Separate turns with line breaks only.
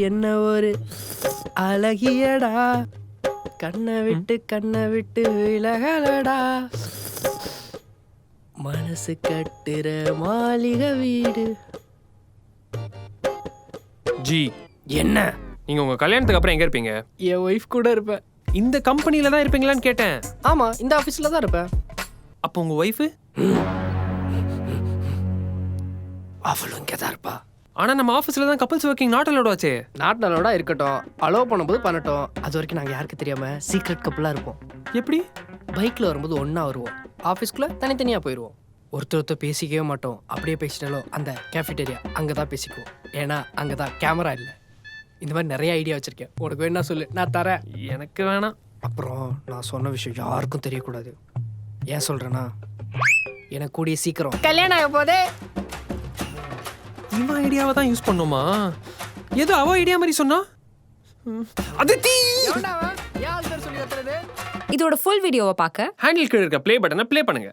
என்ன ஒரு அழகியடா, கண்ணை விட்டு விலகலடா, மனசு கட்டுற மாளிகை வீடு.
ஜி
என்ன?
நீங்க உங்க கல்யாணத்துக்கு அப்புறம் எங்க இருப்பீங்க?
என் ஒய்ஃப் கூட இருப்பேன்.
இந்த கம்பெனில தான் இருப்பீங்களான்னு கேட்டேன்.
ஆமா, இந்த ஆபீஸ்ல தான் இருப்பேன்.
அப்போ உங்க ஒய்ஃபு?
அவளும் இங்கே தான் இருப்பா.
ஆனா நம்ம ஆஃபீஸ்ல தான் கப்பல்ஸ் ஒர்க்கிங் நாட் அலோட் ஆச்சே.
நாட் நல்லோட இருக்கட்டும், அலோவ் பண்ணும்போது பண்ணட்டும். அது வரைக்கும் நாங்கள் யாருக்கு தெரியாம சீக்ரெட் கப்பலாக இருப்போம்.
எப்படி?
பைக்கில் வரும்போது ஒன்றா வருவோம், ஆஃபீஸ்க்குள்ளே தனித்தனியாக போயிடுவோம். ஒருத்தர் பேசிக்கவே மாட்டோம். அப்படியே பேசிட்டாலும் அந்த கேஃபிடேரியா அங்கே தான் பேசிக்குவோம். ஏன்னா அங்கே தான் கேமரா இல்லை. இந்த மாதிரி நிறைய ஐடியா வச்சுருக்கேன். உனக்கு வேணா சொல்லு, நான் தரேன்.
எனக்கு வேணாம்.
அப்புறம் நான் சொன்ன விஷயம் யாருக்கும் தெரியக்கூடாது. ஏன் சொல்கிறேன்னா, எனக்கு கூடிய சீக்கிரம் கல்யாணம் ஆக போதே.
இவன் ஐடியாவை தான் யூஸ் பண்ணுமா? ஏதோ அவ ஐடியா மாதிரி சொன்னா. அதித்தி
சொல்லி
இதோட ஃபுல் வீடியோவை பார்க்க
ஹேண்டில் கீழ இருக்க ப்ளே பட்டனை ப்ளே பண்ணுங்க.